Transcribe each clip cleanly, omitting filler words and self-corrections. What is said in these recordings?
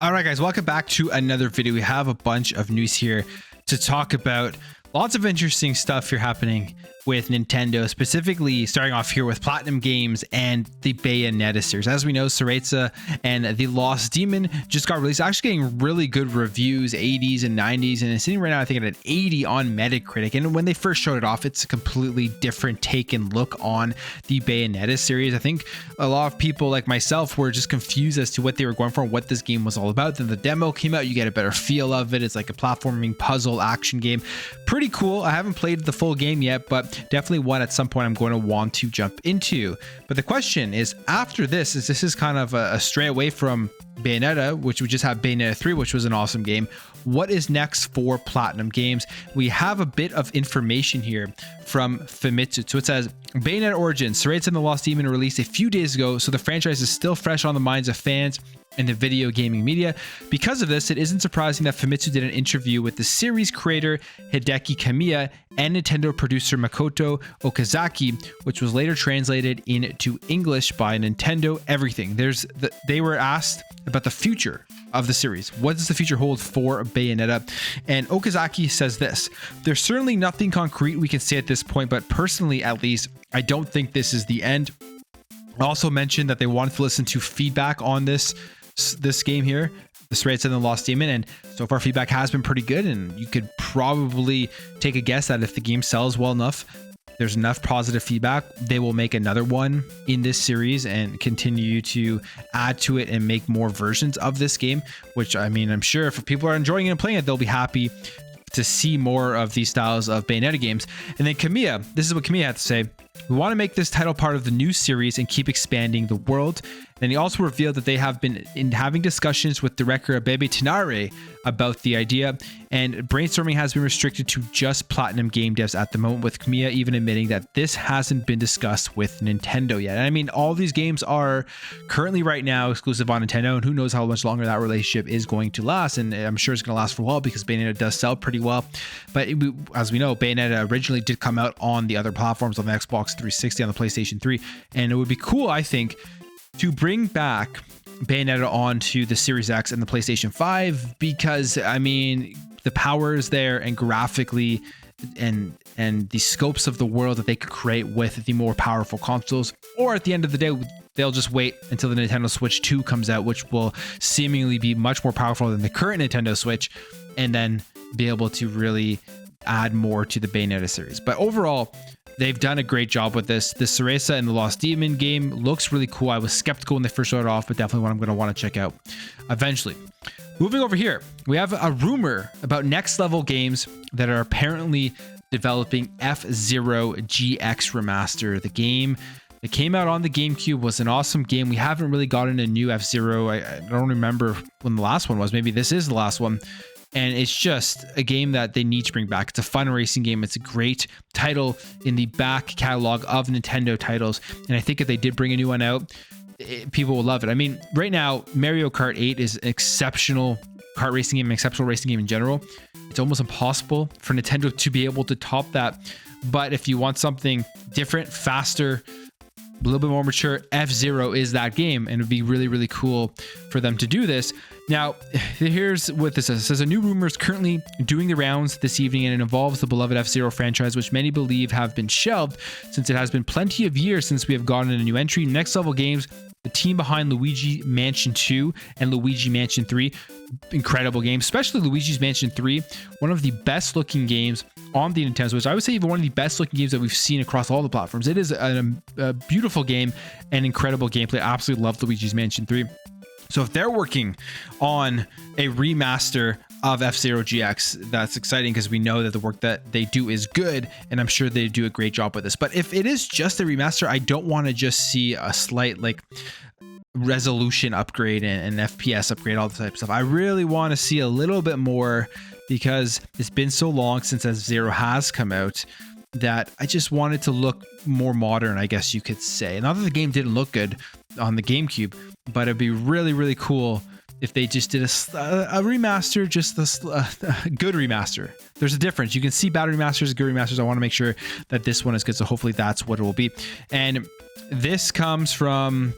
All right, guys, welcome back to another video. We have a bunch of news here to talk about. Lots of interesting stuff here happening with Nintendo, specifically starting off here with Platinum Games and the Bayonetta series. As we know, Fzero and the Lost Demon just got released, actually getting really good reviews, 80s and 90s, and it's sitting right now, I think, at an 80 on Metacritic. And when they first showed it off, it's a completely different take and look on the Bayonetta series. I think a lot of people like myself were just confused as to what they were going for, what this game was all about. Then the demo came out, you get a better feel of it. It's like a platforming puzzle action game. Pretty cool. I haven't played the full game yet, but definitely one at some point I'm going to want to jump into. But the question is, after this is kind of a stray away from Bayonetta, which we just have Bayonetta 3, which was an awesome game. What is next for Platinum Games? We have a bit of information here from Famitsu. So it says, Bayonetta Origins, Fzero and the Lost Demon released a few days ago, so the franchise is still fresh on the minds of fans in the video gaming media. Because of this, it isn't surprising that Famitsu did an interview with the series creator Hideki Kamiya and Nintendo producer Makoto Okazaki, which was later translated into English by Nintendo Everything. They were asked about the future of the series. What does the future hold for Bayonetta? And Okazaki says this: there's certainly nothing concrete we can say at this point, but personally, at least, I don't think this is the end. I also mentioned that they wanted to listen to feedback on this game here, the Fzero and the Lost Demon, and so far feedback has been pretty good, and you could probably take a guess that if the game sells well enough, there's enough positive feedback, they will make another one in this series and continue to add to it and make more versions of this game, which, I mean, I'm sure if people are enjoying it and playing it, they'll be happy to see more of these styles of Bayonetta games. And then Kamiya, this is what Kamiya had to say: we want to make this title part of the new series and keep expanding the world. And he also revealed that they have been having discussions with director Abebe Tinare about the idea, and brainstorming has been restricted to just Platinum game devs at the moment, with Kamiya even admitting that this hasn't been discussed with Nintendo yet. And I mean, all these games are currently right now exclusive on Nintendo, and who knows how much longer that relationship is going to last. And I'm sure it's going to last for a while because Bayonetta does sell pretty well. But as we know, Bayonetta originally did come out on the other platforms, on the Xbox 360, on the PlayStation 3, and it would be cool, I think, to bring back Bayonetta onto the Series X and the PlayStation 5, because I mean, the power is there, and graphically and the scopes of the world that they could create with the more powerful consoles. Or at the end of the day, they'll just wait until the Nintendo Switch 2 comes out, which will seemingly be much more powerful than the current Nintendo Switch, and then be able to really add more to the Bayonetta series. But overall, they've done a great job with this. The Fzero and the Lost Demon game looks really cool. I was skeptical when they first showed it off, but definitely one I'm going to want to check out eventually. Moving over here, we have a rumor about next level games that are apparently developing Fzero GX Remaster. The game that came out on the GameCube was an awesome game. We haven't really gotten a new Fzero. I don't remember when the last one was. Maybe this is the last one. And it's just a game that they need to bring back. It's a fun racing game. It's a great title in the back catalog of Nintendo titles. And I think if they did bring a new one out, people will love it. I mean, right now, Mario Kart 8 is an exceptional kart racing game, an exceptional racing game in general. It's almost impossible for Nintendo to be able to top that. But if you want something different, faster, a little bit more mature, Fzero is that game, and it would be really, really cool for them to do this. Now, here's what this says. It says a new rumor is currently doing the rounds this evening, and it involves the beloved Fzero franchise, which many believe have been shelved since it has been plenty of years since we have gotten a new entry. Next Level Games, the team behind Luigi Mansion 2 and Luigi Mansion 3, incredible games, especially Luigi's Mansion 3, one of the best looking games on the Nintendo Switch. I would say even one of the best looking games that we've seen across all the platforms. It is a beautiful game and incredible gameplay. I absolutely love Luigi's Mansion 3. So if they're working on a remaster of Fzero GX, that's exciting because we know that the work that they do is good, and I'm sure they do a great job with this. But if it is just a remaster, I don't want to just see a slight like resolution upgrade and FPS upgrade, all the type of stuff. I really want to see a little bit more, because it's been so long since Fzero has come out that I just want it to look more modern, I guess you could say. Not that the game didn't look good on the GameCube, but it'd be really, really cool if they just did a remaster, just a good remaster. There's a difference. You can see bad remasters, good remasters. I want to make sure that this one is good, so hopefully that's what it will be. And this comes from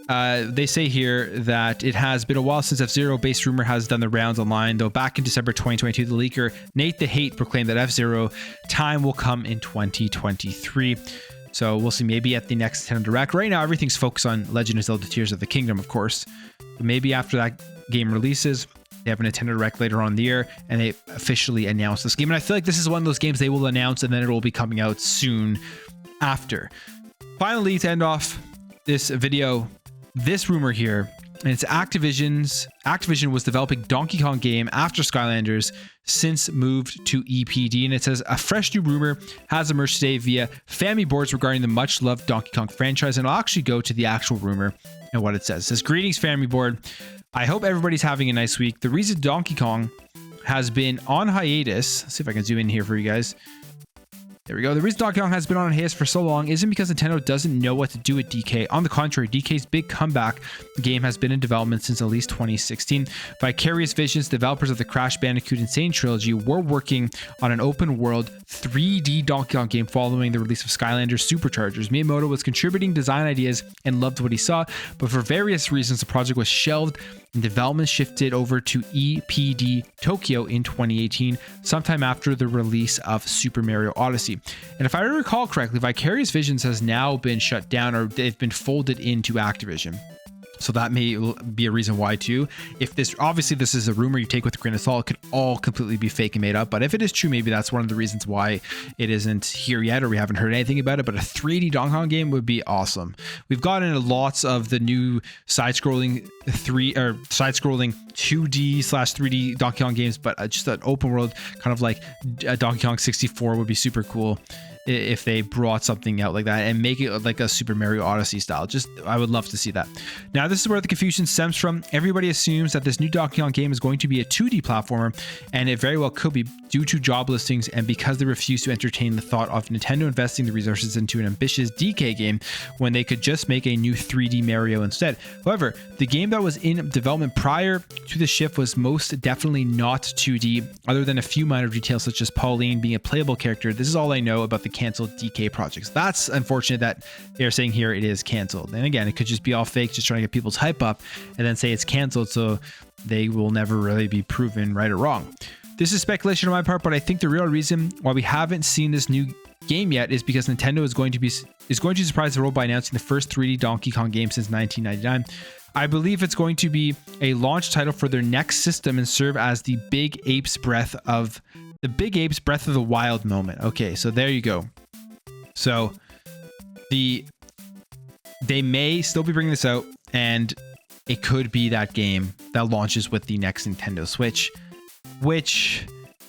They say here that it has been a while since Fzero based rumor has done the rounds online, though back in December 2022, the leaker Nate the Hate proclaimed that Fzero time will come in 2023. So we'll see, maybe at the next Nintendo Direct. Right now, everything's focused on Legend of Zelda Tears of the Kingdom, of course. But maybe after that game releases, they have a Nintendo Direct later on in the year, and they officially announce this game. And I feel like this is one of those games they will announce, and then it will be coming out soon after. Finally, to end off this video, this rumor here, and it's Activision was developing Donkey Kong game after Skylanders, since moved to EPD, and it says a fresh new rumor has emerged today via Family Boards regarding the much loved Donkey Kong franchise, and I'll actually go to the actual rumor and what it says. It says, greetings Family Board, I hope everybody's having a nice week. The reason Donkey Kong has been on hiatus, let's see if I can zoom in here for you guys. There we go. The reason Donkey Kong has been on hiatus for so long isn't because Nintendo doesn't know what to do with DK. On the contrary, DK's big comeback game has been in development since at least 2016. Vicarious Visions, developers of the Crash Bandicoot Insane trilogy, were working on an open world 3D Donkey Kong game following the release of Skylanders Superchargers. Miyamoto was contributing design ideas and loved what he saw, but for various reasons, the project was shelved and development shifted over to EPD Tokyo in 2018, sometime after the release of Super Mario Odyssey. And if I recall correctly, Vicarious Visions has now been shut down, or they've been folded into Activision. So that may be a reason why too. If this, obviously this is a rumor you take with a grain of salt, it could all completely be fake and made up. But if it is true, maybe that's one of the reasons why it isn't here yet, or we haven't heard anything about it. But a 3D Donkey Kong game would be awesome. We've gotten lots of the new side-scrolling 2D/3D Donkey Kong games, but just an open world kind of like Donkey Kong 64 would be super cool if they brought something out like that and make it like a Super Mario Odyssey style. I would love to see that. Now, this is where the confusion stems from. Everybody assumes that this new Donkey Kong game is going to be a 2D platformer, and it very well could be due to job listings and because they refuse to entertain the thought of Nintendo investing the resources into an ambitious DK game when they could just make a new 3D Mario instead. However, the game that was in development prior to the shift was most definitely not 2D, other than a few minor details such as Pauline being a playable character. This is all I know about the canceled DK projects. That's unfortunate that they're saying here it is canceled. And again, it could just be all fake, just trying to get people's hype up and then say it's canceled, so they will never really be proven right or wrong. This is speculation on my part, but I think the real reason why we haven't seen this new game yet is because Nintendo is going to surprise the world by announcing the first 3D Donkey Kong game since 1999. I believe it's going to be a launch title for their next system and serve as the Big Ape's Breath of the Wild moment. Okay, so there you go. So they may still be bringing this out, and it could be that game that launches with the next Nintendo Switch, which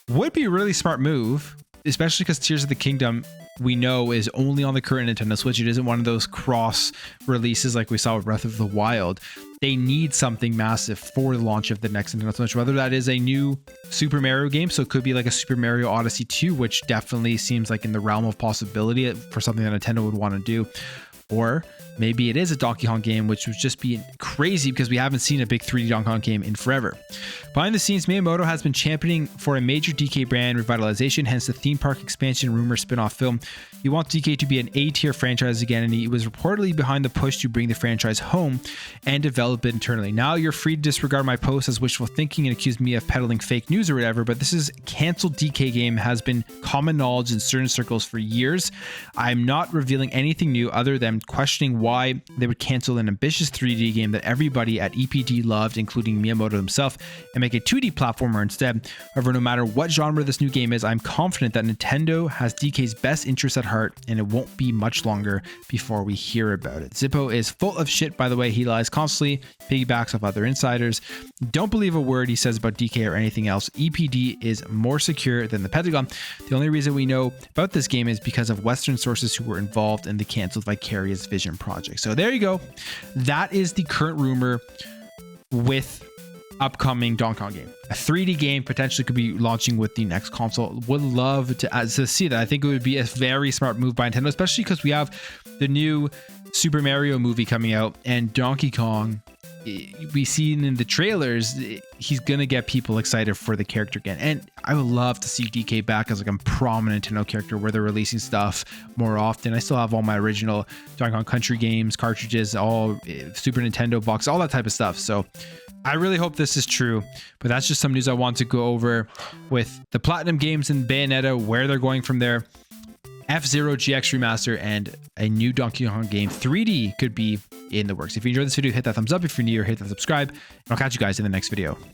would be a really smart move, especially because Tears of the Kingdom, we know, is only on the current Nintendo Switch. It isn't one of those cross releases like we saw with Breath of the Wild. They need something massive for the launch of the next Nintendo Switch, whether that is a new Super Mario game, so it could be like a Super Mario Odyssey 2, which definitely seems like in the realm of possibility for something that Nintendo would want to do, or maybe it is a Donkey Kong game, which would just be crazy because we haven't seen a big 3D Donkey Kong game in forever. Behind the scenes, Miyamoto has been championing for a major DK brand revitalization, hence the theme park expansion rumor spin-off film. He wants DK to be an A-tier franchise again, and he was reportedly behind the push to bring the franchise home and develop it internally. Now, you're free to disregard my post as wishful thinking and accuse me of peddling fake news or whatever, but this is canceled DK game has been common knowledge in certain circles for years. I'm not revealing anything new other than questioning why they would cancel an ambitious 3D game that everybody at EPD loved, including Miyamoto himself, and make a 2D platformer instead. However, no matter what genre this new game is, I'm confident that Nintendo has DK's best interests at heart, and it won't be much longer before we hear about it. Zippo is full of shit, by the way. He lies constantly, piggybacks off other insiders. Don't believe a word he says about DK or anything else. EPD is more secure than the Pentagon. The only reason we know about this game is because of Western sources who were involved in the canceled Vicarious Vision project. So there you go. That is the current rumor with upcoming Donkey Kong game. A 3D game potentially could be launching with the next console. Would love to see that. I think it would be a very smart move by Nintendo, especially because we have the new Super Mario movie coming out, and Donkey Kong we seen in the trailers, he's gonna get people excited for the character again. And I would love to see DK back as like a prominent Nintendo character where they're releasing stuff more often. I still have all my original Donkey Kong Country games, cartridges, all Super Nintendo box, all that type of stuff. So I really hope this is true, but that's just some news I want to go over with the Platinum Games and Bayonetta, where they're going from there. Fzero GX remaster and a new Donkey Kong game 3D could be in the works. If you enjoyed this video, hit that thumbs up. If you're new, hit that subscribe, and I'll catch you guys in the next video.